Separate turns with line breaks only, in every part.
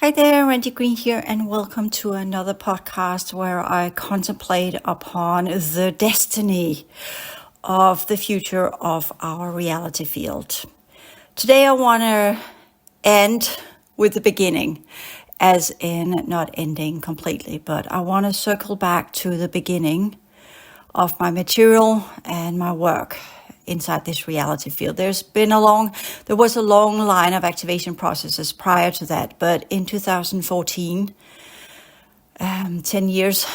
Hi there, Randi here, and welcome to another podcast where I contemplate upon the destiny of the future of our reality field. Today I want to end with the beginning, as in not ending completely, but I want to circle back to the beginning of my material and my work inside this reality field. There was a long line of activation processes prior to that, but in 2014, 10 years,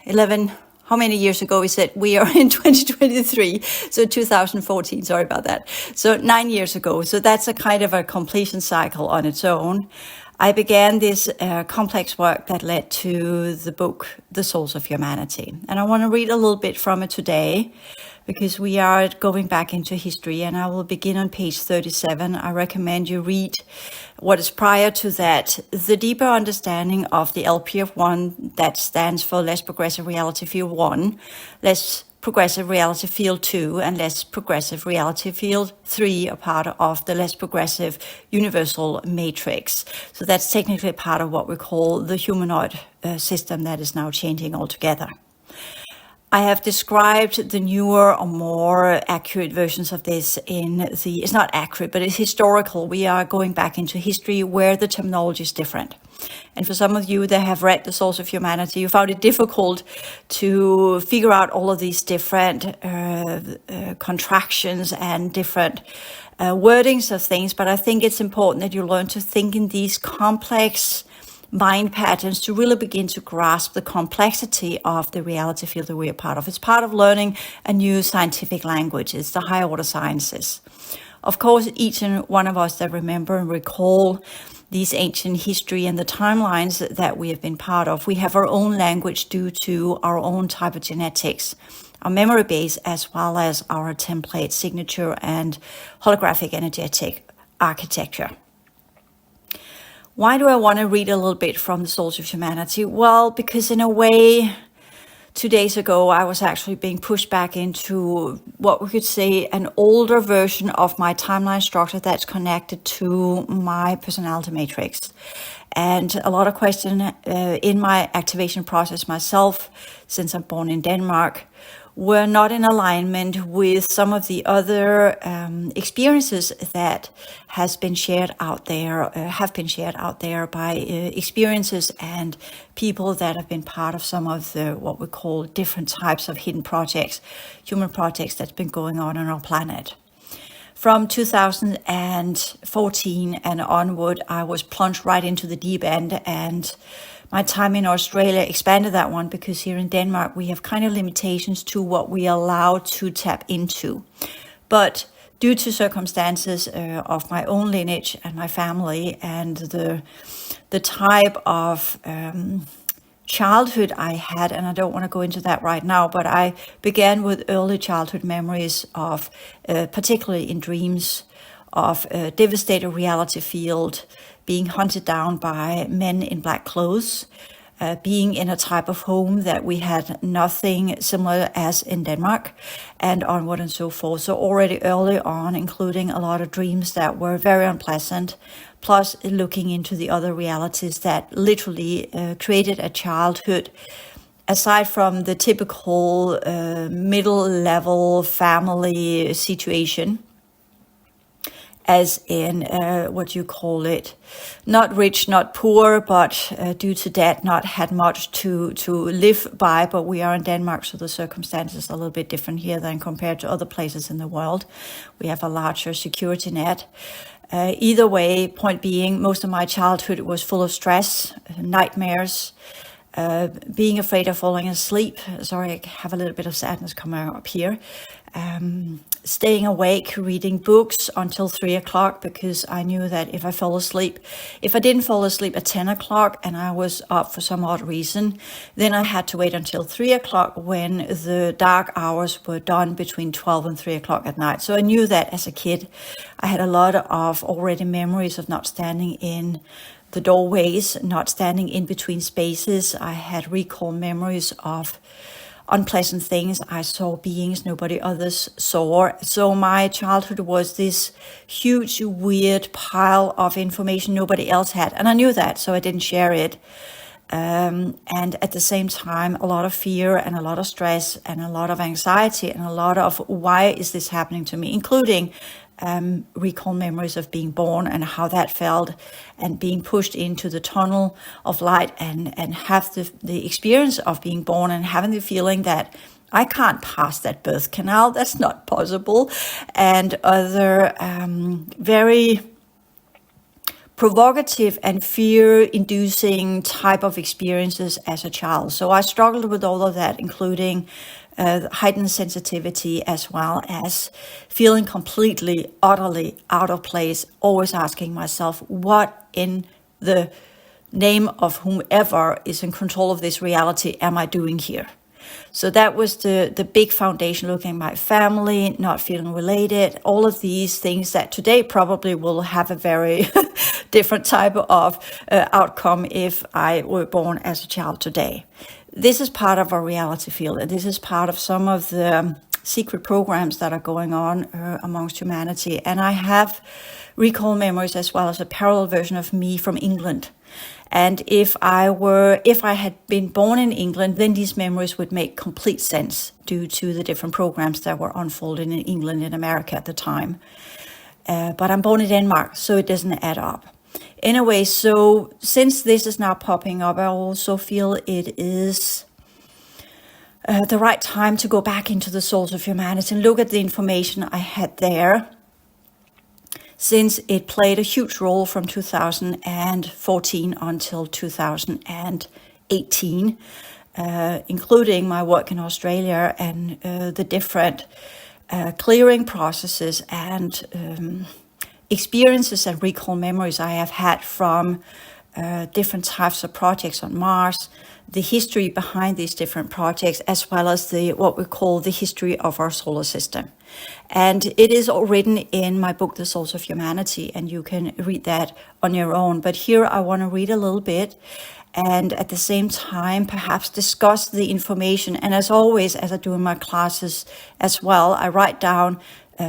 11, how many years ago is it? We are in 2023, so 2014, sorry about that. So 9 years ago, so that's a kind of a completion cycle on its own. I began this complex work that led to the book, The Souls of Humanity. And I want to read a little bit from it today, because we are going back into history, and I will begin on page 37. I recommend you read what is prior to that, the deeper understanding of the LPF1 that stands for Less Progressive Reality Field 1, Less Progressive Reality Field 2, and Less Progressive Reality Field 3 are part of the Less Progressive Universal Matrix. So that's technically part of what we call the humanoid system that is now changing altogether. I have described the newer or more accurate versions of this it's not accurate, but it's historical. We are going back into history where the terminology is different. And for some of you that have read The Souls of Humanity, you found it difficult to figure out all of these different contractions and different wordings of things. But I think it's important that you learn to think in these complex mind patterns to really begin to grasp the complexity of the reality field that we are part of. It's part of learning a new scientific language. It's the higher order sciences. Of course, each and one of us that remember and recall these ancient history and the timelines that we have been part of, we have our own language due to our own type of genetics, our memory base, as well as our template signature and holographic energetic architecture. Why do I want to read a little bit from The Souls of Humanity? Well, because in a way, 2 days ago, I was actually being pushed back into what we could say an older version of my timeline structure that's connected to my personality matrix. And a lot of questions in my activation process myself, since I'm born in Denmark, were not in alignment with some of the other experiences that have been shared out there by experiences and people that have been part of some of the what we call different types of hidden projects, human projects that's been going on our planet. From 2014 and onward, I was plunged right into the deep end, and my time in Australia expanded that one, because here in Denmark, we have kind of limitations to what we are allowed to tap into. But due to circumstances of my own lineage and my family and the type of childhood I had, and I don't want to go into that right now, but I began with early childhood memories of, particularly in dreams, of a devastated reality field, being hunted down by men in black clothes, being in a type of home that we had nothing similar as in Denmark, and onward and so forth. So already early on, including a lot of dreams that were very unpleasant, plus looking into the other realities that literally created a childhood aside from the typical middle-level family situation, as in not rich, not poor, but due to debt, not had much to live by. But we are in Denmark, so the circumstances are a little bit different here than compared to other places in the world. We have a larger security net. Either way, point being, most of my childhood was full of stress, nightmares, being afraid of falling asleep. Sorry, I have a little bit of sadness coming up here. Staying awake, reading books until 3 o'clock, because I knew that if I didn't fall asleep at 10 o'clock and I was up for some odd reason, then I had to wait until 3 o'clock when the dark hours were done, between 12 and 3 o'clock at night. So I knew that as a kid, I had a lot of already memories of not standing in the doorways, not standing in between spaces. I had recall memories of unpleasant things. I saw beings nobody others saw. So my childhood was this huge, weird pile of information nobody else had. And I knew that, so I didn't share it. And at the same time, a lot of fear and a lot of stress and a lot of anxiety and a lot of why is this happening to me, including recall memories of being born and how that felt, and being pushed into the tunnel of light and have the experience of being born and having the feeling that I can't pass that birth canal, that's not possible, and other very provocative and fear-inducing type of experiences as a child. So I struggled with all of that, including heightened sensitivity, as well as feeling completely, utterly out of place, always asking myself, what in the name of whomever is in control of this reality am I doing here? So that was the big foundation, looking at my family, not feeling related, all of these things that today probably will have a very different type of outcome if I were born as a child today. This is part of our reality field, and this is part of some of the secret programs that are going on amongst humanity. And I have recall memories as well as a parallel version of me from England. And if I had been born in England, then these memories would make complete sense due to the different programs that were unfolding in England and America at the time. But I'm born in Denmark, so it doesn't add up. Anyway, so since this is now popping up, I also feel it is the right time to go back into the Souls of Humanity and look at the information I had there, since it played a huge role from 2014 until 2018, including my work in Australia and the different clearing processes and experiences and recall memories I have had from different types of projects on Mars, the history behind these different projects, as well as what we call the history of our solar system. And it is all written in my book, The Souls of Humanity, and you can read that on your own. But here I want to read a little bit and at the same time perhaps discuss the information. And as always, as I do in my classes as well, I write down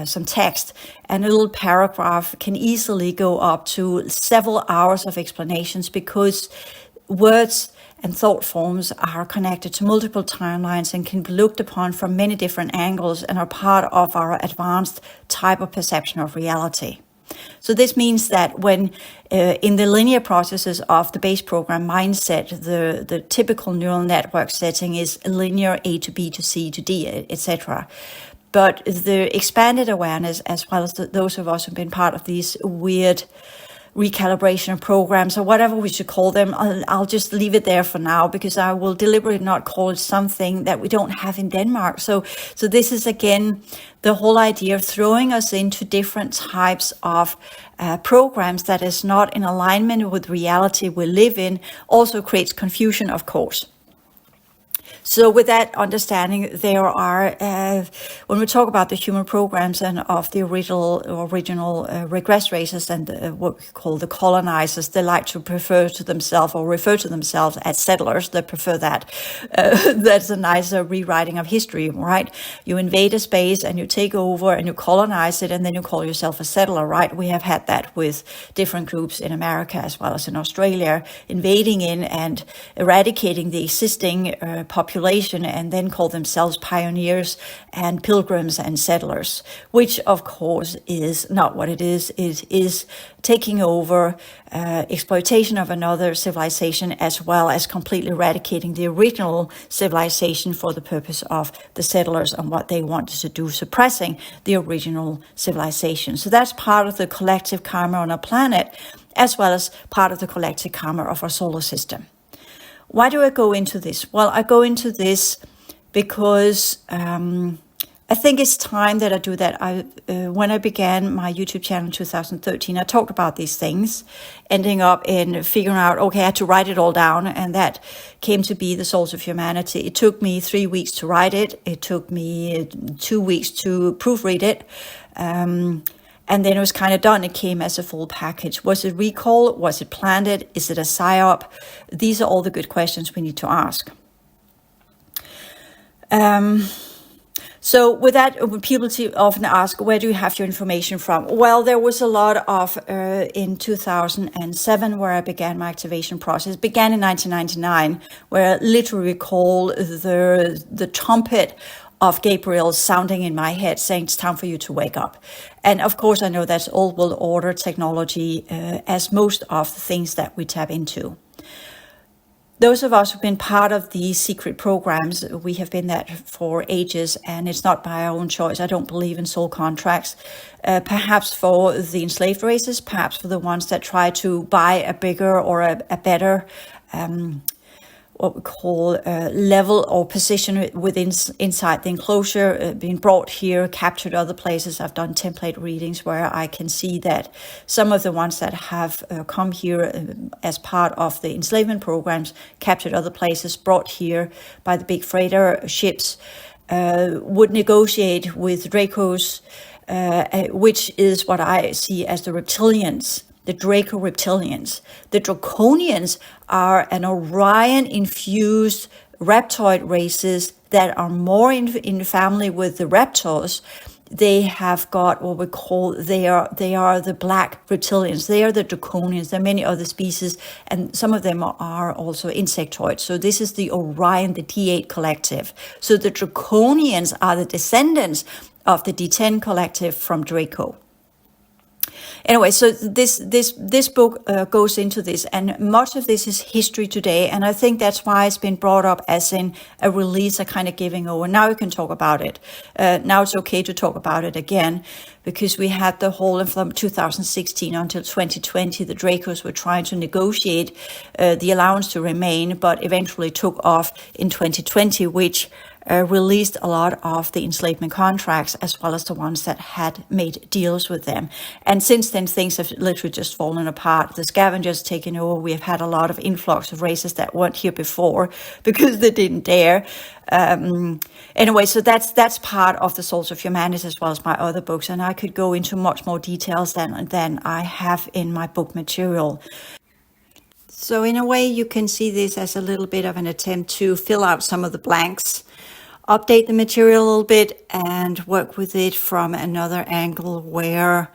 some text, and a little paragraph can easily go up to several hours of explanations, because words and thought forms are connected to multiple timelines and can be looked upon from many different angles and are part of our advanced type of perception of reality. So this means that when in the linear processes of the base program mindset, the typical neural network setting is linear A to B to C to D, etc. But the expanded awareness, as well as those of us who've been part of these weird recalibration programs, or whatever we should call them, I'll just leave it there for now, because I will deliberately not call it something that we don't have in Denmark. So this is again the whole idea of throwing us into different types of programs that is not in alignment with reality we live in, also creates confusion, of course. So with that understanding, there are, when we talk about the human programs and of the original regress races and what we call the colonizers, they like to refer to themselves as settlers. They prefer that. That's a nicer rewriting of history, right? You invade a space and you take over and you colonize it, and then you call yourself a settler, right? We have had that with different groups in America as well as in Australia, invading in and eradicating the existing population, and then call themselves pioneers and pilgrims and settlers, which of course is not what it is. It is taking over exploitation of another civilization, as well as completely eradicating the original civilization for the purpose of the settlers and what they wanted to do, suppressing the original civilization. So that's part of the collective karma on our planet, as well as part of the collective karma of our solar system. Why do I go into this? Well, I go into this because I think it's time that I do that. When I began my YouTube channel in 2013, I talked about these things, ending up in figuring out, okay, I had to write it all down, and that came to be The Souls of Humanity. It took me 3 weeks to write it. It took me 2 weeks to proofread it. And then it was kind of done. It came as a full package. Was it recall? Was it planted? Is it a psyop? These are all the good questions we need to ask. So with that, people often ask, where do you have your information from? Well, there was a lot of, in 2007, where I began my activation process. It began in 1999, where I literally recall the trumpet of Gabriel sounding in my head, saying it's time for you to wake up. And of course, I know that's old world order technology, as most of the things that we tap into. Those of us who've been part of these secret programs, we have been that for ages, and it's not by our own choice. I don't believe in soul contracts. Perhaps for the enslaved races, perhaps for the ones that try to buy a bigger or a better what we call level or position within inside the enclosure, being brought here, captured other places. I've done template readings where I can see that some of the ones that have come here as part of the enslavement programs, captured other places, brought here by the big freighter ships, would negotiate with Dracos, which is what I see as the reptilians. The Draco reptilians. The Draconians are an Orion-infused reptoid races that are more in family with the reptiles. They have got what we call, they are the black reptilians. They are the Draconians. There are many other species, and some of them are also insectoids. So this is the Orion, the D8 collective. So the Draconians are the descendants of the D10 collective from Draco. Anyway, so this book goes into this, and much of this is history today, and I think that's why it's been brought up as in a release, a kind of giving over. Now you can talk about it. Now it's okay to talk about it again, because we had the whole from 2016 until 2020, the Dracos were trying to negotiate the allowance to remain, but eventually took off in 2020, which released a lot of the enslavement contracts, as well as the ones that had made deals with them. And since then, things have literally just fallen apart. The scavengers taken over. We have had a lot of influx of races that weren't here before because they didn't dare. Anyway, so that's part of the Souls of Humanity, as well as my other books. And I could go into much more details than I have in my book material. So in a way, you can see this as a little bit of an attempt to fill out some of the blanks, update the material a little bit, and work with it from another angle where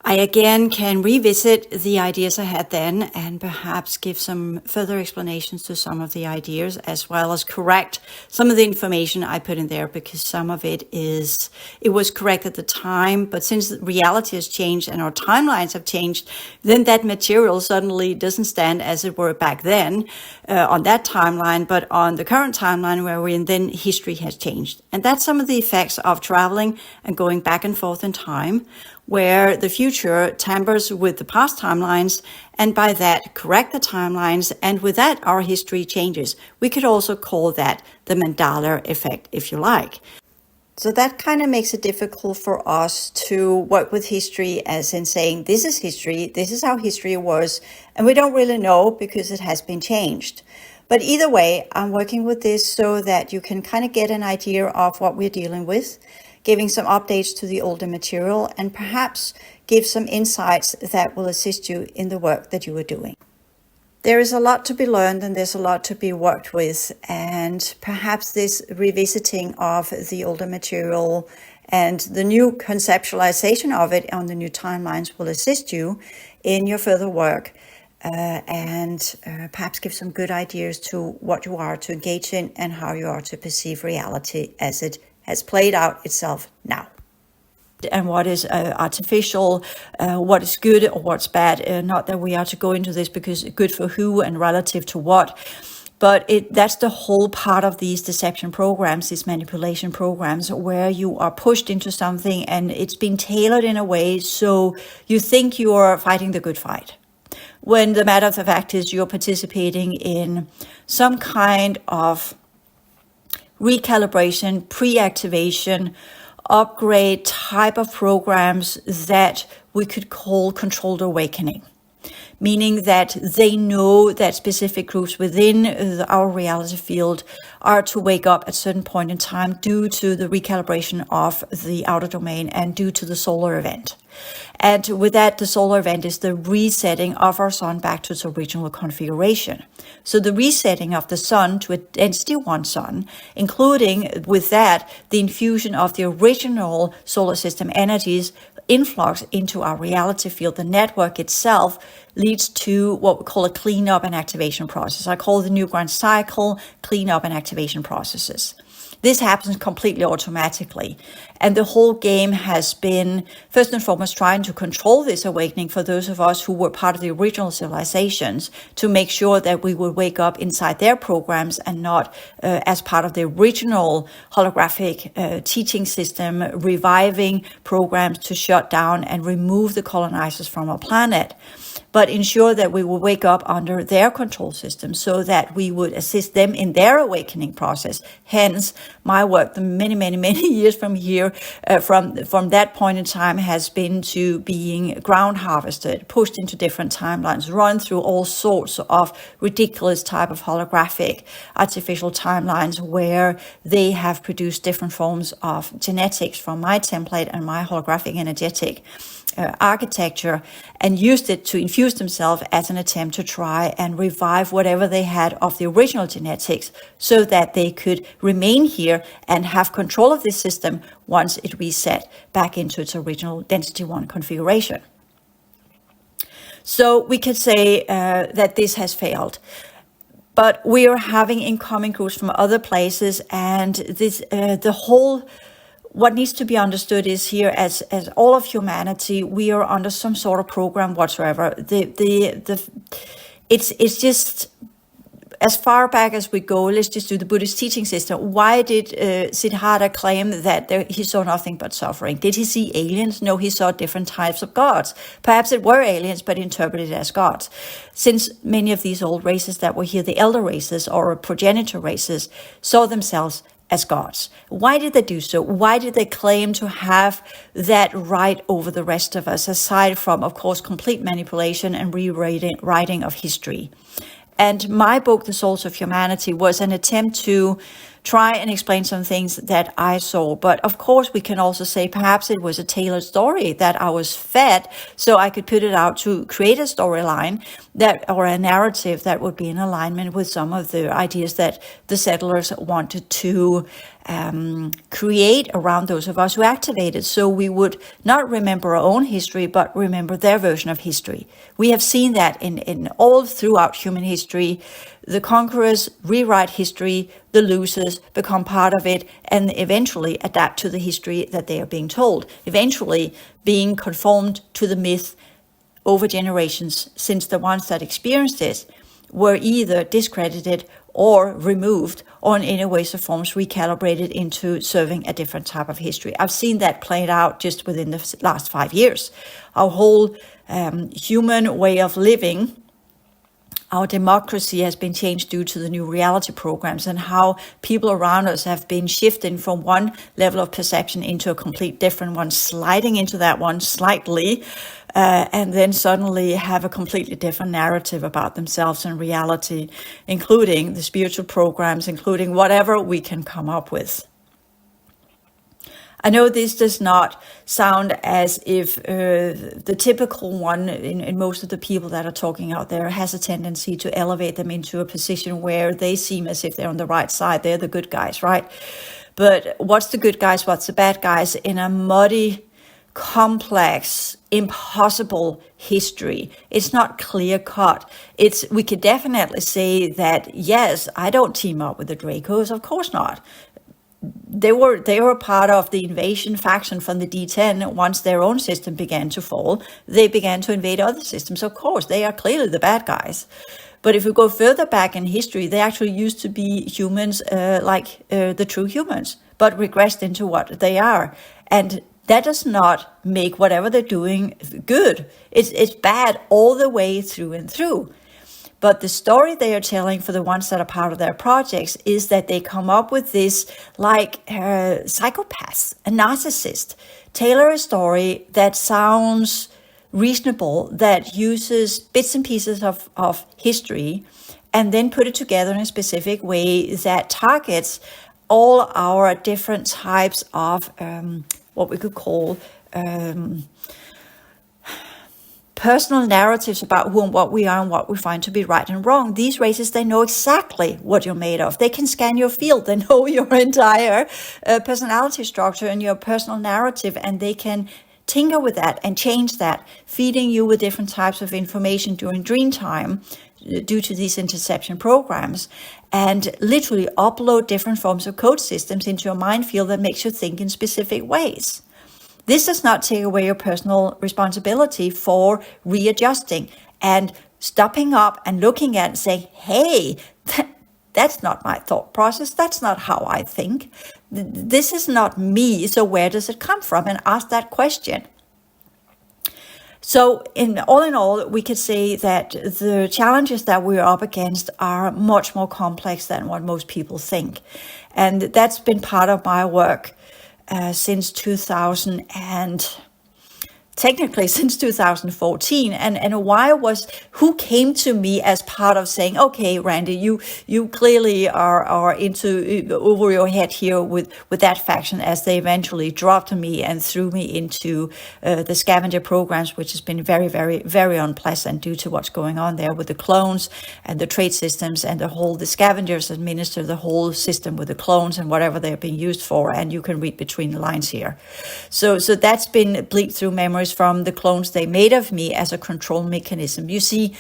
I again can revisit the ideas I had then and perhaps give some further explanations to some of the ideas, as well as correct some of the information I put in there, because some of it was correct at the time, but since reality has changed and our timelines have changed, then that material suddenly doesn't stand as it were back then on that timeline, but on the current timeline where we're in, then history has changed. And that's some of the effects of traveling and going back and forth in time, where the future tampers with the past timelines, and by that correct the timelines, and with that our history changes. We could also call that the Mandela effect, if you like. So that kind of makes it difficult for us to work with history as in saying, this is history, this is how history was, and we don't really know because it has been changed. But either way, I'm working with this so that you can kind of get an idea of what we're dealing with, giving some updates to the older material, and perhaps give some insights that will assist you in the work that you are doing. There is a lot to be learned, and there's a lot to be worked with, and perhaps this revisiting of the older material and the new conceptualization of it on the new timelines will assist you in your further work, and perhaps give some good ideas to what you are to engage in and how you are to perceive reality as it has played out itself now. And what is artificial, what is good or what's bad. Not that we are to go into this because good for who and relative to what, but that's the whole part of these deception programs, these manipulation programs, where you are pushed into something and it's been tailored in a way so you think you are fighting the good fight, when the matter of the fact is you're participating in some kind of recalibration, pre-activation, upgrade type of programs that we could call controlled awakening, meaning that they know that specific groups within our reality field are to wake up at a certain point in time due to the recalibration of the outer domain and due to the solar event. And with that, the solar event is the resetting of our sun back to its original configuration. So the resetting of the sun to a density 1 sun, including with that, the infusion of the original solar system energies influx into our reality field, the network itself, leads to what we call a cleanup and activation process. I call the Newground cycle cleanup and activation processes. This happens completely automatically. And the whole game has been, first and foremost, trying to control this awakening for those of us who were part of the original civilizations, to make sure that we would wake up inside their programs and not as part of the original holographic teaching system, reviving programs to shut down and remove the colonizers from our planet, but ensure that we will wake up under their control system so that we would assist them in their awakening process. Hence, my work, the many years from here, from that point in time, has been to being ground harvested, pushed into different timelines, run through all sorts of ridiculous type of holographic artificial timelines where they have produced different forms of genetics from my template and my holographic energetic architecture, and used it to infuse themselves as an attempt to try and revive whatever they had of the original genetics so that they could remain here and have control of this system once it reset back into its original density 1 configuration. So we could say that this has failed. But we are having incoming groups from other places, and this the whole what needs to be understood is here, as all of humanity, we are under some sort of program whatsoever. It's just, as far back as we go, let's just do the Buddhist teaching system. Why did Siddhartha claim that he saw nothing but suffering? Did he see aliens? No, he saw different types of gods. Perhaps it were aliens, but interpreted as gods. Since many of these old races that were here, the elder races or progenitor races, saw themselves as gods. Why did they do so? Why did they claim to have that right over the rest of us, aside from, of course, complete manipulation and rewriting of history? And my book, The Souls of Humanity, was an attempt to try and explain some things that I saw. But of course, we can also say perhaps it was a tailored story that I was fed, so I could put it out to create a storyline or a narrative that would be in alignment with some of the ideas that the settlers wanted to create around those of us who activated, so we would not remember our own history, but remember their version of history. We have seen that in all throughout human history. The conquerors rewrite history, the losers become part of it, and eventually adapt to the history that they are being told, eventually being conformed to the myth over generations, since the ones that experienced it were either discredited or removed, or in any ways or forms recalibrated into serving a different type of history. I've seen that played out just within the last 5 years. Our whole human way of living, our democracy has been changed due to the new reality programs, and how people around us have been shifting from one level of perception into a complete different one, sliding into that one slightly, and then suddenly have a completely different narrative about themselves and reality, including the spiritual programs, including whatever we can come up with. I know this does not sound as if the typical one in most of the people that are talking out there has a tendency to elevate them into a position where they seem as if they're on the right side. They're the good guys, right? But what's the good guys? What's the bad guys in a muddy, complex, impossible history? It's not clear cut. We could definitely say that, yes, I don't team up with the Dracos. Of course not. They were part of the invasion faction from the D10. Once their own system began to fall, they began to invade other systems. Of course, they are clearly the bad guys. But if we go further back in history, they actually used to be humans like the true humans, but regressed into what they are. And that does not make whatever they're doing good. It's bad all the way through and through. But the story they are telling for the ones that are part of their projects is that they come up with this like psychopaths, a narcissist, tailor a story that sounds reasonable, that uses bits and pieces of history, and then put it together in a specific way that targets all our different types of what we could call personal narratives about who and what we are and what we find to be right and wrong. These races, they know exactly what you're made of. They can scan your field. They know your entire personality structure and your personal narrative, and they can tinker with that and change that, feeding you with different types of information during dream time due to these interception programs, and literally upload different forms of code systems into your mind field that makes you think in specific ways. This does not take away your personal responsibility for readjusting and stopping up and looking at and saying, hey, that's not my thought process. That's not how I think. This is not me. So where does it come from? And ask that question. So in all, we could say that the challenges that we're up against are much more complex than what most people think. And that's been part of my work since 2014, and who came to me as part of saying, okay, Randi, you clearly are into over your head here with that faction, as they eventually dropped me and threw me into the scavenger programs, which has been very, very, very unpleasant due to what's going on there with the clones and the trade systems and the scavengers administer the whole system with the clones and whatever they're being used for, and you can read between the lines here. So that's been bleed through memories from the clones they made of me as a control mechanism. You see,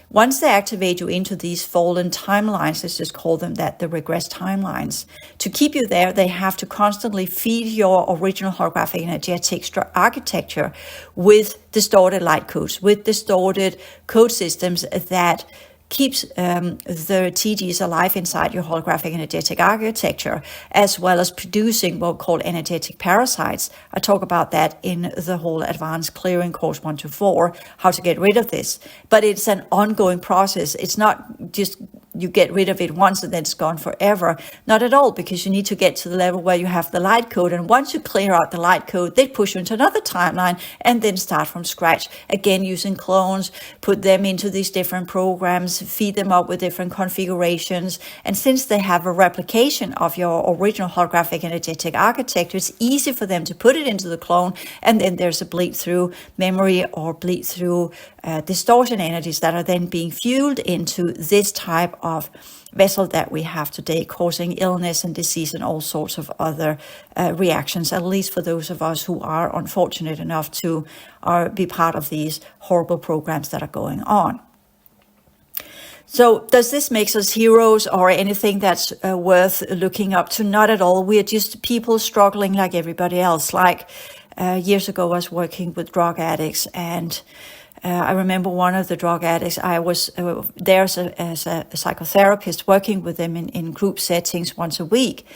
once they activate you into these fallen timelines, let's just call them that, the regress timelines, to keep you there, they have to constantly feed your original holographic energetic architecture with distorted light codes, with distorted code systems that keeps the TGs alive inside your holographic energetic architecture, as well as producing what we call energetic parasites. I talk about that in the whole advanced clearing course 1 to 4, how to get rid of this. But it's an ongoing process. It's not just you get rid of it once and then it's gone forever. Not at all, because you need to get to the level where you have the light code. And once you clear out the light code, they push you into another timeline and then start from scratch. Again, using clones, put them into these different programs, feed them up with different configurations. And since they have a replication of your original holographic energetic architecture, it's easy for them to put it into the clone. And then there's a bleed through memory or bleed through distortion energies that are then being fueled into this type of vessel that we have today, causing illness and disease and all sorts of other reactions, at least for those of us who are unfortunate enough to be part of these horrible programs that are going on. So does this make us heroes or anything that's worth looking up to? Not at all. We are just people struggling like everybody else. Like years ago, I was working with drug addicts, and I remember one of the drug addicts, I was there as a psychotherapist working with them in group settings once a week.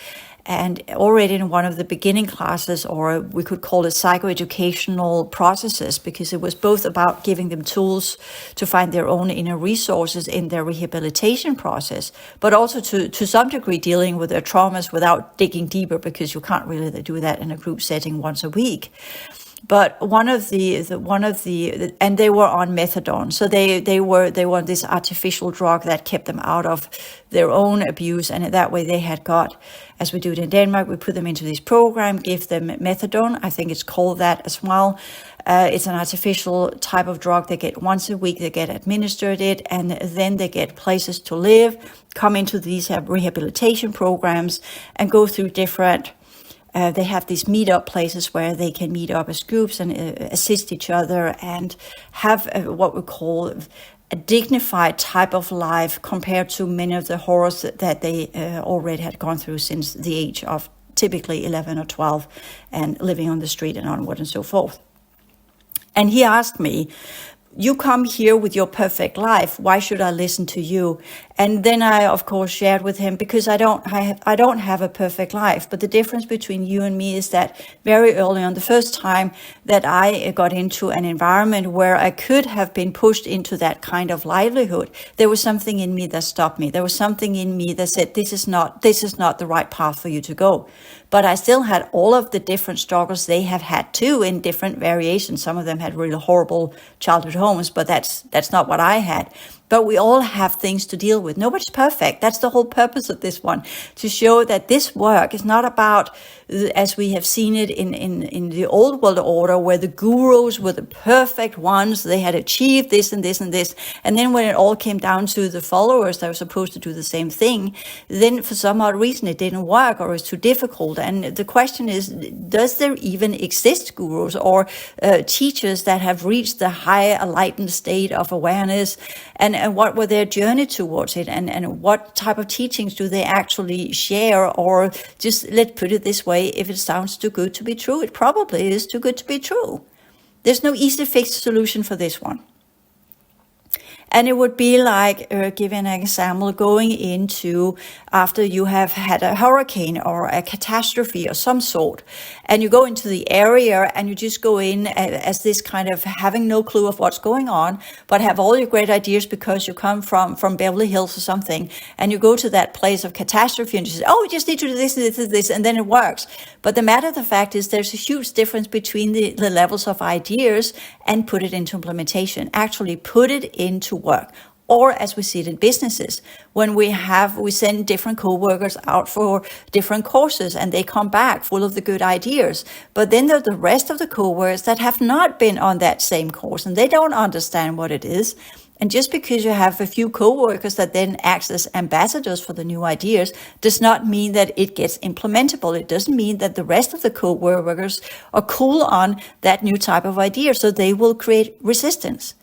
And already in one of the beginning classes, or we could call it psychoeducational processes, because it was both about giving them tools to find their own inner resources in their rehabilitation process, but also to some degree dealing with their traumas without digging deeper, because you can't really do that in a group setting once a week. But one of the and they were on methadone, so they were on this artificial drug that kept them out of their own abuse, and that way they had got, as we do it in Denmark, we put them into this program, give them methadone. I think it's called that as well. It's an artificial type of drug they get once a week. They get administered it, and then they get places to live, come into these rehabilitation programs, and go through different. They have these meet-up places where they can meet up as groups and assist each other and have what we call a dignified type of life compared to many of the horrors that they already had gone through since the age of typically 11 or 12 and living on the street and onward and so forth. And he asked me, you come here with your perfect life. Why should I listen to you? And then I, of course, shared with him, because I don't have a perfect life. But the difference between you and me is that very early on, the first time that I got into an environment where I could have been pushed into that kind of livelihood, there was something in me that stopped me. There was something in me that said, this is not the right path for you to go. But I still had all of the different struggles they have had too, in different variations. Some of them had really horrible childhood homes, but that's not what I had. But we all have things to deal with. Nobody's perfect. That's the whole purpose of this one, to show that this work is not about, as we have seen it in the old world order, where the gurus were the perfect ones. They had achieved this and this and this. And then when it all came down to the followers that were supposed to do the same thing, then for some odd reason it didn't work, or it's too difficult. And the question is, does there even exist gurus or teachers that have reached the high enlightened state of awareness, and what were their journey towards it, and what type of teachings do they actually share? Or just, let's put it this way, if it sounds too good to be true, it probably is too good to be true. There's no easy fixed solution for this one. And it would be like, giving an example, going into, after you have had a hurricane or a catastrophe of some sort, and you go into the area and you just go in as this kind of having no clue of what's going on, but have all your great ideas because you come from Beverly Hills or something, and you go to that place of catastrophe and you say, oh, we just need to do this, this, this, and then it works. But the matter of the fact is, there's a huge difference between the levels of ideas and put it into implementation, actually put it into work. Or as we see it in businesses, when we send different co-workers out for different courses and they come back full of the good ideas. But then there are the rest of the co-workers that have not been on that same course and they don't understand what it is. And just because you have a few co-workers that then act as ambassadors for the new ideas does not mean that it gets implementable. It doesn't mean that the rest of the co-workers are cool on that new type of idea. So they will create resistance.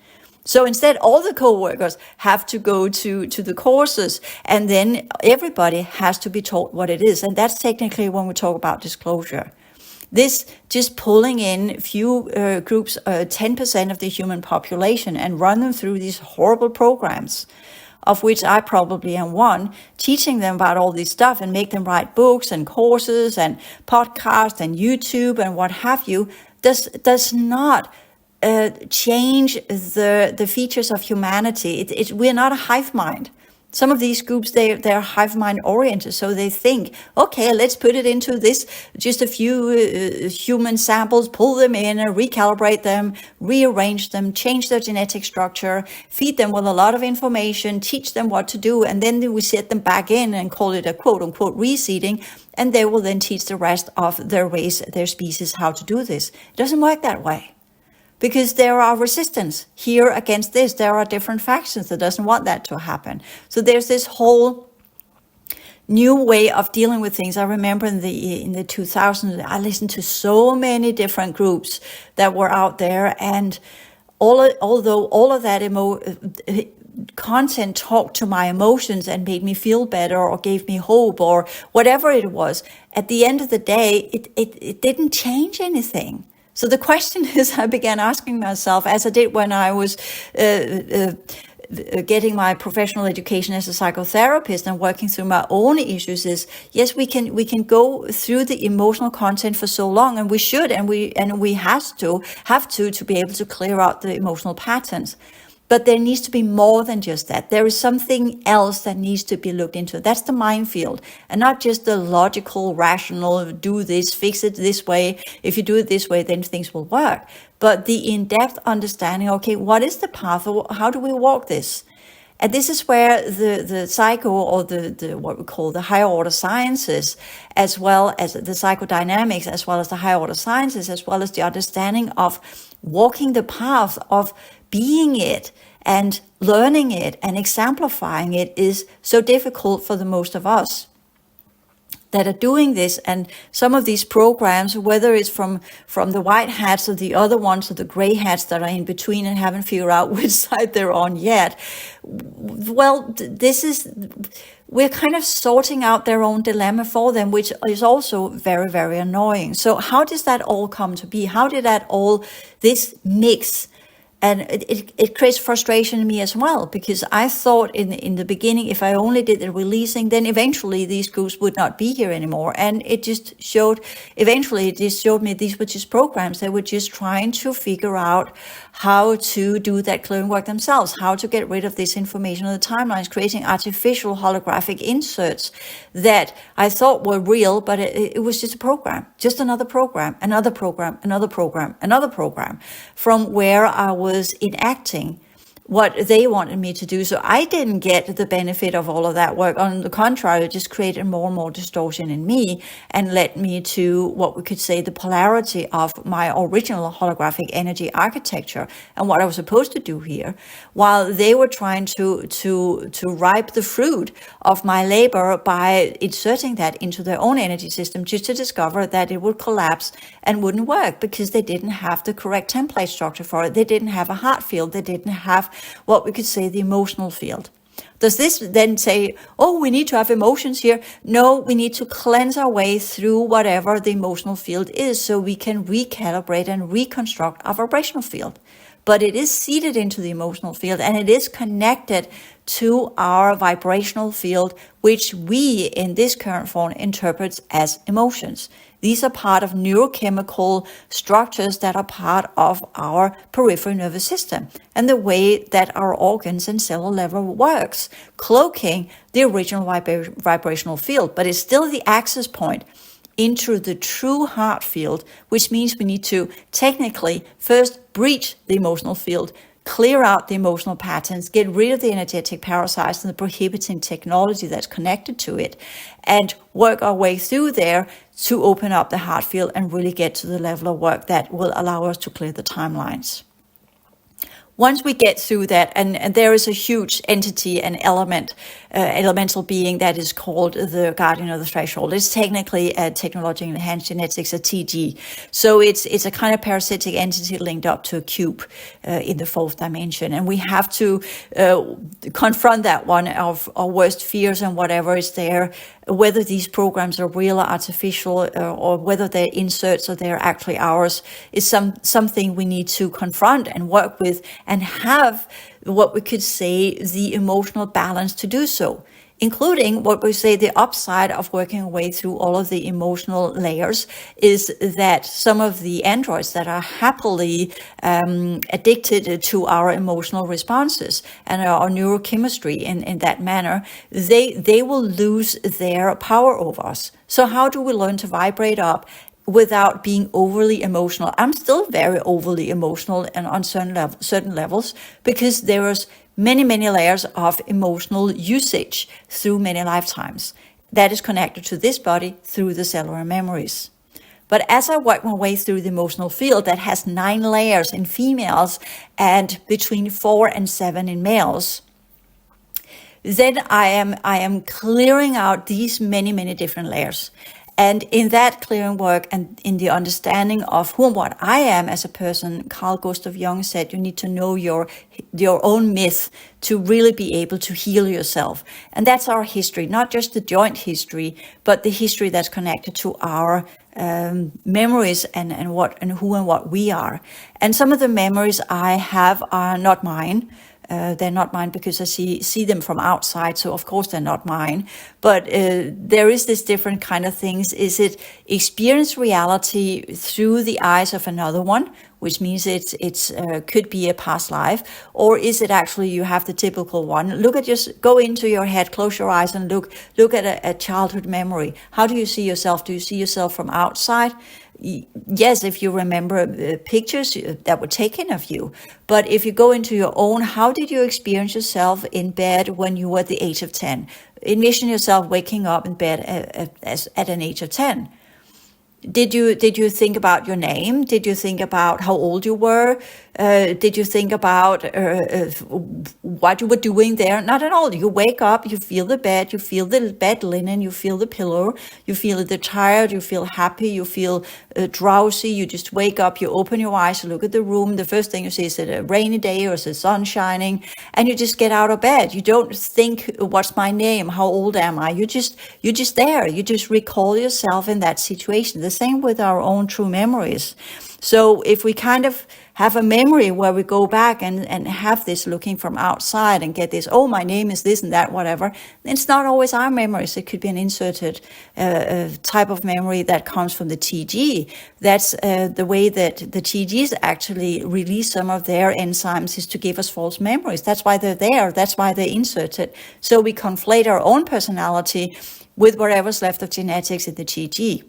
So instead, all the co-workers have to go to the courses, and then everybody has to be taught what it is. And that's technically when we talk about disclosure. This just pulling in few groups, 10% of the human population, and run them through these horrible programs, of which I probably am one, teaching them about all this stuff and make them write books and courses and podcasts and YouTube and what have you, does not change the features of humanity. We're not a hive mind. Some of these groups, they're hive mind oriented, so they think, okay, let's put it into this, just a few human samples, pull them in, recalibrate them, rearrange them, change their genetic structure, feed them with a lot of information, teach them what to do, and then we set them back in and call it a quote-unquote reseeding, and they will then teach the rest of their race, their species, how to do this. It doesn't work that way. Because there are resistance here against this. There are different factions that doesn't want that to happen. So there's this whole new way of dealing with things. I remember in the 2000s, I listened to so many different groups that were out there, and although all of that content talked to my emotions and made me feel better or gave me hope or whatever it was, at the end of the day, it didn't change anything. So the question is, I began asking myself, as I did when I was getting my professional education as a psychotherapist and working through my own issues, is yes, we can go through the emotional content for so long, and we should, and we have to be able to clear out the emotional patterns. But there needs to be more than just that. There is something else that needs to be looked into. That's the minefield, and not just the logical, rational, do this, fix it this way. If you do it this way, then things will work. But the in-depth understanding, okay, what is the path, or how do we walk this? And this is where the psycho, or the what we call the higher order sciences, as well as the psychodynamics, as well as the higher order sciences, as well as the understanding of walking the path of being it and learning it and exemplifying it, is so difficult for the most of us that are doing this. And some of these programs, whether it's from the white hats or the other ones, or the gray hats that are in between and haven't figured out which side they're on yet, well, we're kind of sorting out their own dilemma for them, which is also very, very annoying. So how does that all come to be? How did this mix? And it creates frustration in me as well, because I thought in the beginning, if I only did the releasing, then eventually these groups would not be here anymore. And it just showed me these were just programs that were just trying to figure out how to do that clearing work themselves, how to get rid of this information on the timelines, creating artificial holographic inserts that I thought were real, but it was just a program, just another program, from where I was enacting what they wanted me to do. So I didn't get the benefit of all of that work. On the contrary, it just created more and more distortion in me and led me to what we could say the polarity of my original holographic energy architecture and what I was supposed to do here, while they were trying to ripe the fruit of my labor by inserting that into their own energy system, just to discover that it would collapse and wouldn't work because they didn't have the correct template structure for it. They didn't have a heart field. They didn't have what we could say the emotional field. Does this then say, oh, we need to have emotions here? No, we need to cleanse our way through whatever the emotional field is so we can recalibrate and reconstruct our vibrational field. But it is seeded into the emotional field and it is connected to our vibrational field, which we in this current form interprets as emotions. These are part of neurochemical structures that are part of our peripheral nervous system and the way that our organs and cellular level works, cloaking the original vibrational field, but it's still the access point into the true heart field, which means we need to technically first breach the emotional field, clear out the emotional patterns, get rid of the energetic parasites and the prohibiting technology that's connected to it, and work our way through there to open up the heart field and really get to the level of work that will allow us to clear the timelines. Once we get through that, and there is a huge entity and elemental being that is called the guardian of the threshold. It's technically a technologically enhanced genetics, a TG. So it's a kind of parasitic entity linked up to a cube in the fourth dimension. And we have to confront that one of our worst fears and whatever is there, whether these programs are real or artificial, or whether they're inserts or they're actually ours, is something we need to confront and work with and have what we could say the emotional balance to do so, including what we say the upside of working our way through all of the emotional layers is that some of the androids that are happily addicted to our emotional responses and our neurochemistry in that manner, they will lose their power over us. So how do we learn to vibrate up without being overly emotional? I'm still very overly emotional and on certain levels because there was many layers of emotional usage through many lifetimes that is connected to this body through the cellular memories. But as I work my way through the emotional field that has 9 layers in females and between 4 and 7 in males, then I am clearing out these many different layers. And in that clearing work and in the understanding of who and what I am as a person, Carl Gustav Jung said, you need to know your own myth to really be able to heal yourself. And that's our history, not just the joint history, but the history that's connected to our memories and who and what we are. And some of the memories I have are not mine. They're not mine because I see them from outside, so of course they're not mine. But there is this different kind of things. Is it experience reality through the eyes of another one, which means it's could be a past life, or is it actually you have the typical one? Go into your head, close your eyes, and look at a childhood memory. How do you see yourself? Do you see yourself from outside? Yes, if you remember pictures that were taken of you. But if you go into your own, how did you experience yourself in bed when you were at the age of 10? Envision yourself waking up in bed at an age of 10. Did you think about your name? Did you think about how old you were? Did you think about what you were doing there? Not at all. You wake up, you feel the bed, you feel the bed linen, you feel the pillow, you feel the tired, you feel happy, you feel drowsy. You just wake up, you open your eyes, you look at the room. The first thing you see, is it a rainy day or is the sun shining? And you just get out of bed. You don't think, what's my name? How old am I? You're just there. You just recall yourself in that situation. The same with our own true memories. So if we kind of have a memory where we go back and have this looking from outside and get this, oh, my name is this and that, whatever, it's not always our memories. It could be an inserted type of memory that comes from the TG. That's the way that the TGs actually release some of their enzymes is to give us false memories. That's why they're there. That's why they're inserted. So we conflate our own personality with whatever's left of genetics in the TG.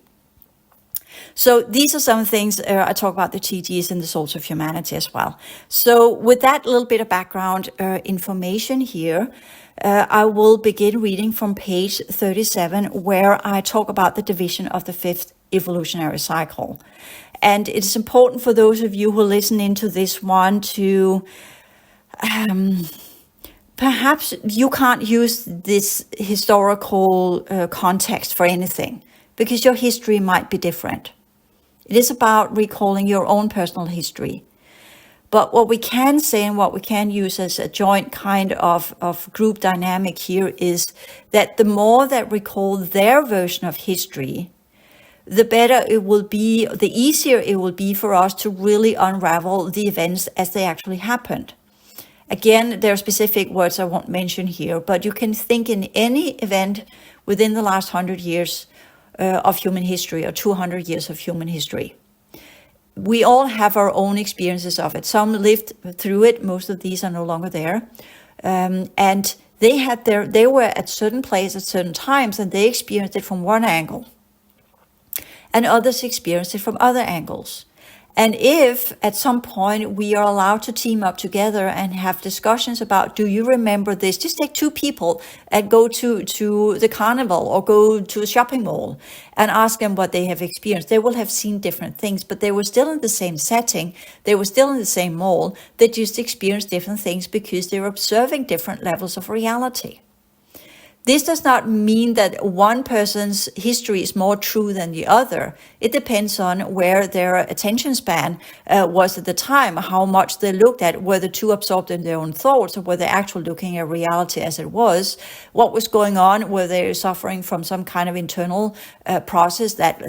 So these are some things I talk about the TDs and the souls of humanity as well. So with that little bit of background information here, I will begin reading from page 37, where I talk about the division of the fifth evolutionary cycle. And it's important for those of you who listen into this one to perhaps you can't use this historical context for anything because your history might be different. It is about recalling your own personal history. But what we can say and what we can use as a joint kind of group dynamic here is that the more that recall their version of history, the better it will be, the easier it will be for us to really unravel the events as they actually happened. Again, there are specific words I won't mention here, but you can think in any event within the last 100 years of human history or 200 years of human history. We all have our own experiences of it. Some lived through it. Most of these are no longer there. And they were at certain places at certain times, and they experienced it from one angle. And others experienced it from other angles. And if at some point we are allowed to team up together and have discussions about, do you remember this? Just take two people and go to the carnival or go to a shopping mall and ask them what they have experienced. They will have seen different things, but they were still in the same setting. They were still in the same mall. They just experienced different things because they were observing different levels of reality. This does not mean that one person's history is more true than the other. It depends on where their attention span was at the time, how much they looked at, were they too absorbed in their own thoughts, or were they actually looking at reality as it was, what was going on, were they suffering from some kind of internal process that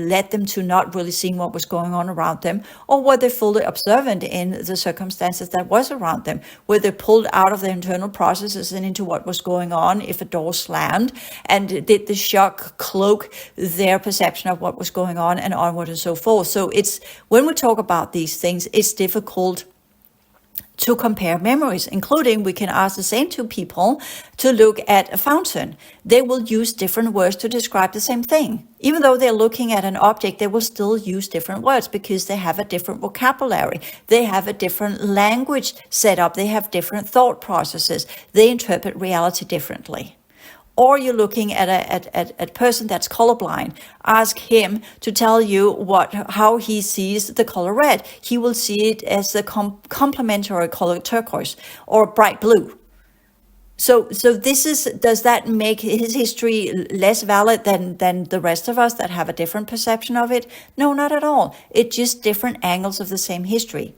led them to not really seeing what was going on around them, or were they fully observant in the circumstances that was around them, were they pulled out of their internal processes and into what was going on if a door slammed, and did the shock cloak their perception of what was going on, and onward and so forth. So it's, when we talk about these things, it's difficult to compare memories, including we can ask the same two people to look at a fountain. They will use different words to describe the same thing. Even though they're looking at an object, they will still use different words because they have a different vocabulary. They have a different language set up. They have different thought processes. They interpret reality differently. Or you're looking at a person that's colorblind. Ask him to tell you how he sees the color red. He will see it as a complementary color turquoise or bright blue. So does that make his history less valid than the rest of us that have a different perception of it? No, not at all. It's just different angles of the same history.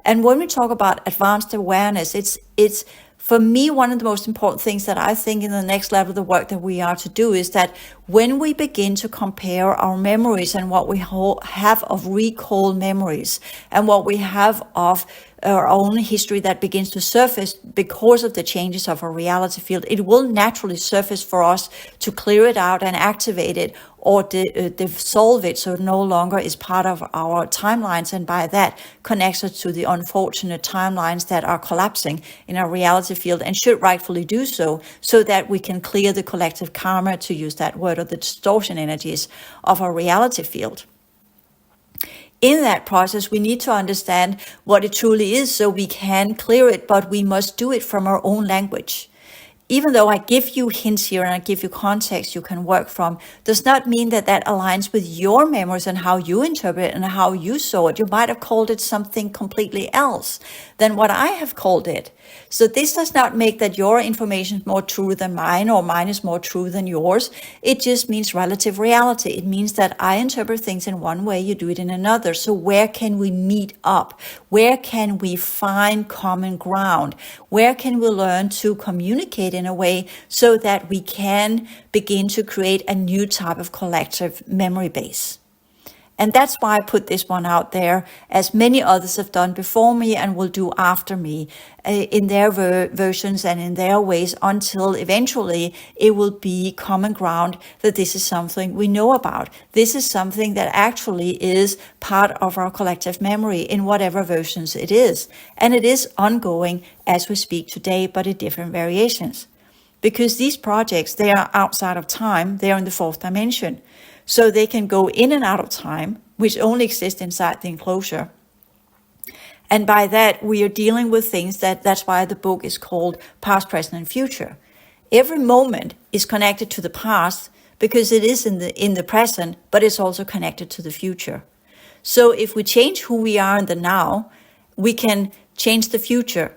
And when we talk about advanced awareness, it's for me, one of the most important things that I think in the next level of the work that we are to do is that when we begin to compare our memories and what we have of recall memories and what we have of our own history that begins to surface because of the changes of our reality field, it will naturally surface for us to clear it out and activate it or dissolve it so it no longer is part of our timelines, and by that connects us to the unfortunate timelines that are collapsing in our reality field and should rightfully do so, so that we can clear the collective karma, to use that word, or the distortion energies of our reality field. In that process, we need to understand what it truly is so we can clear it, but we must do it from our own language. Even though I give you hints here and I give you context you can work from, does not mean that that aligns with your memories and how you interpret it and how you saw it. You might have called it something completely else than what I have called it. So this does not make that your information is more true than mine or mine is more true than yours. It just means relative reality. It means that I interpret things in one way, you do it in another. So where can we meet up? Where can we find common ground? Where can we learn to communicate in a way so that we can begin to create a new type of collective memory base? And that's why I put this one out there, as many others have done before me and will do after me in their versions and in their ways, until eventually it will be common ground that this is something we know about. This is something that actually is part of our collective memory in whatever versions it is. And it is ongoing as we speak today, but in different variations. Because these projects, they are outside of time, they are in the fourth dimension. So they can go in and out of time, which only exist inside the enclosure. And by that, we are dealing with things that's why the book is called Past, Present, and Future. Every moment is connected to the past because it is in the present, but it's also connected to the future. So if we change who we are in the now, we can change the future.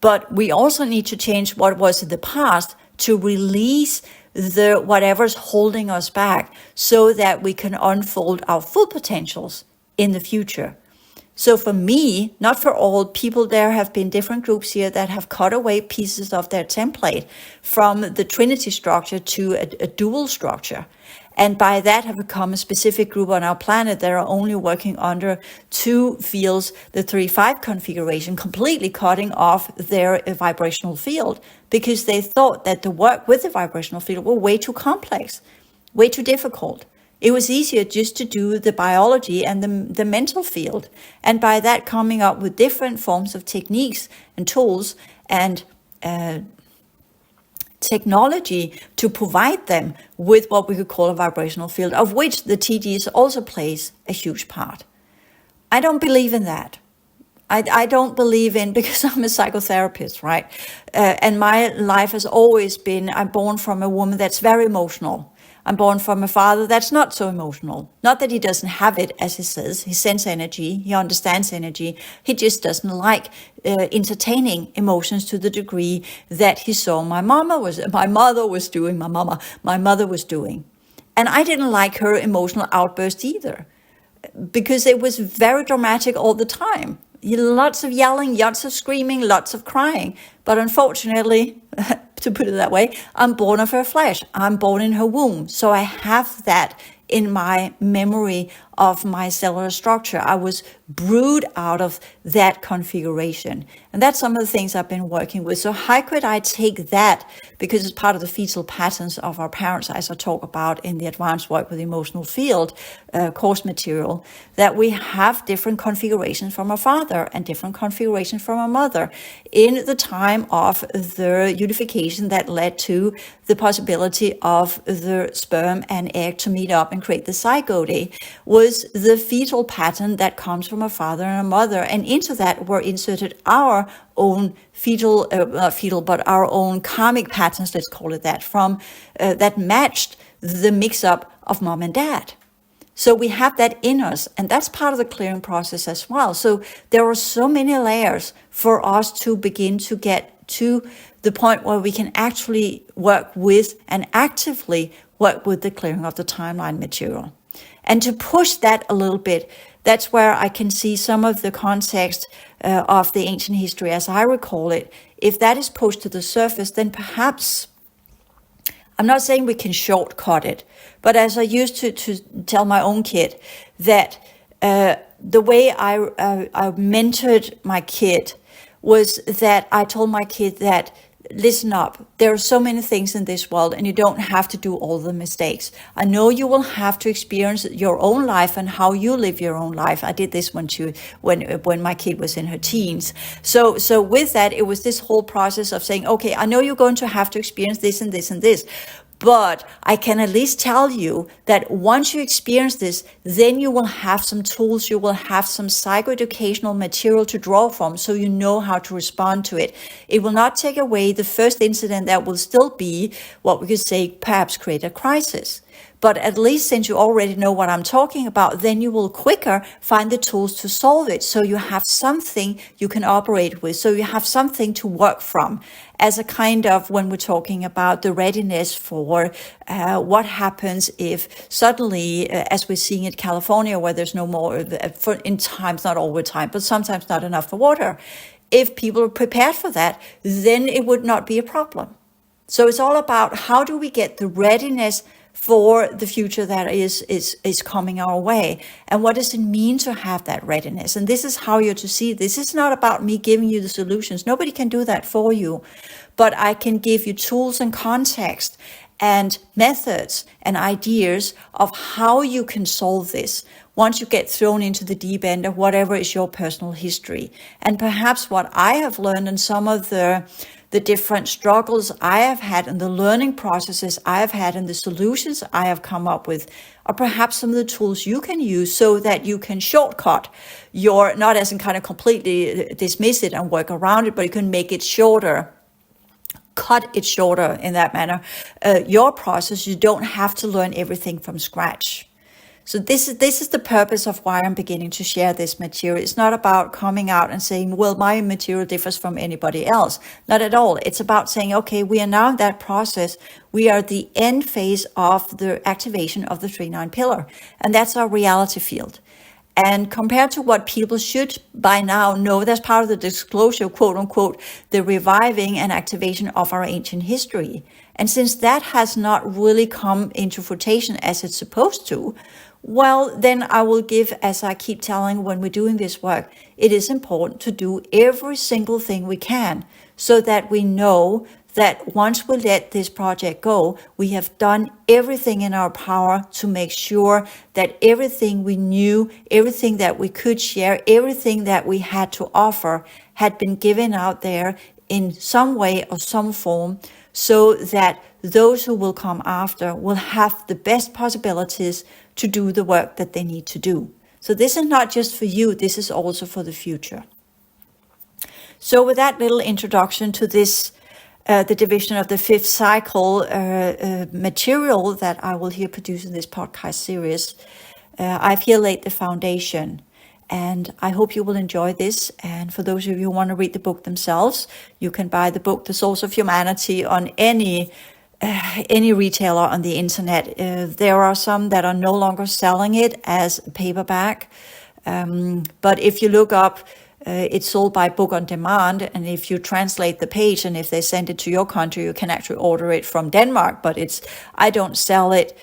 But we also need to change what was in the past to release the whatever's holding us back so that we can unfold our full potentials in the future. So for me, not for all people, there have been different groups here that have cut away pieces of their template from the Trinity structure to a dual structure. And by that have become a specific group on our planet that are only working under two fields, the 3-5 configuration, completely cutting off their vibrational field because they thought that the work with the vibrational field were way too complex, way too difficult. It was easier just to do the biology and the mental field. And by that coming up with different forms of techniques and tools and technology to provide them with what we could call a vibrational field, of which the TDs also plays a huge part. I don't believe in that. I don't believe in, because I'm a psychotherapist, right? And my life has always been, I'm born from a woman that's very emotional. I'm born from a father that's not so emotional. Not that he doesn't have it, as he says. He sends energy. He understands energy. He just doesn't like entertaining emotions to the degree that he saw my mother was doing. And I didn't like her emotional outburst either, because it was very dramatic all the time. Lots of yelling, lots of screaming, lots of crying. But unfortunately, to put it that way, I'm born of her flesh. I'm born in her womb. So I have that in my memory of my cellular structure. I was brewed out of that configuration. And that's some of the things I've been working with. So how could I take that, because it's part of the fetal patterns of our parents, as I talk about in the advanced work with emotional field course material, that we have different configurations from our father and different configurations from our mother in the time of the unification that led to the possibility of the sperm and egg to meet up and create the zygote, was the fetal pattern that comes from a father and a mother. And into that were inserted our own our own karmic patterns, let's call it that, from that matched the mix-up of mom and dad. So we have that in us, and that's part of the clearing process as well. So there are so many layers for us to begin to get to the point where we can actually work with and actively work with the clearing of the timeline material. And to push that a little bit, that's where I can see some of the context of the ancient history as I recall it. If that is pushed to the surface, then perhaps, I'm not saying we can shortcut it, but as I used to tell my own kid, that the way I mentored my kid was that I told my kid that, listen up, there are so many things in this world and you don't have to do all the mistakes. I know you will have to experience your own life and how you live your own life. I did this one too when my kid was in her teens. So with that, it was this whole process of saying, okay, I know you're going to have to experience this and this and this, but I can at least tell you that once you experience this, then you will have some tools, you will have some psychoeducational material to draw from so you know how to respond to it. It will not take away the first incident that will still be what we could say perhaps create a crisis. But at least since you already know what I'm talking about, then you will quicker find the tools to solve it. So you have something you can operate with. So you have something to work from as a kind of, when we're talking about the readiness for what happens if suddenly, as we're seeing in California, where there's no more, in times, not all the time, but sometimes not enough for water. If people are prepared for that, then it would not be a problem. So it's all about how do we get the readiness for the future that is coming our way, and what does it mean to have that readiness? And this is how you're to see this. It's not about me giving you the solutions. Nobody can do that for you, but I can give you tools and context and methods and ideas of how you can solve this once you get thrown into the deep end of whatever is your personal history. And perhaps what I have learned in some of the the different struggles I have had and the learning processes I have had and the solutions I have come up with are perhaps some of the tools you can use so that you can shortcut your, not as in kind of completely dismiss it and work around it, but you can make it shorter, cut it shorter in that manner. Your process, you don't have to learn everything from scratch. So this is the purpose of why I'm beginning to share this material. It's not about coming out and saying, well, my material differs from anybody else. Not at all. It's about saying, okay, we are now in that process. We are at the end phase of the activation of the 3-9 pillar. And that's our reality field. And compared to what people should by now know, that's part of the disclosure, quote unquote, the reviving and activation of our ancient history. And since that has not really come into fruition as it's supposed to, well, then I will give, as I keep telling when we're doing this work, it is important to do every single thing we can so that we know that once we let this project go, we have done everything in our power to make sure that everything we knew, everything that we could share, everything that we had to offer had been given out there in some way or some form, so that those who will come after will have the best possibilities to do the work that they need to do. So this is not just for you, this is also for the future. So with that little introduction to this, the division of the 5th cycle material that I will here produce in this podcast series, I've here laid the foundation. And I hope you will enjoy this. And for those of you who want to read the book themselves, you can buy the book, The Source of Humanity, on any retailer on the internet. There are some that are no longer selling it as paperback. But if you look up, it's sold by Book on Demand. And if you translate the page and if they send it to your country, you can actually order it from Denmark. But I don't sell it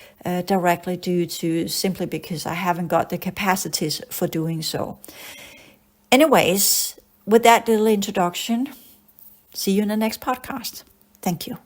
directly simply because I haven't got the capacities for doing so. Anyways, with that little introduction, see you in the next podcast. Thank you.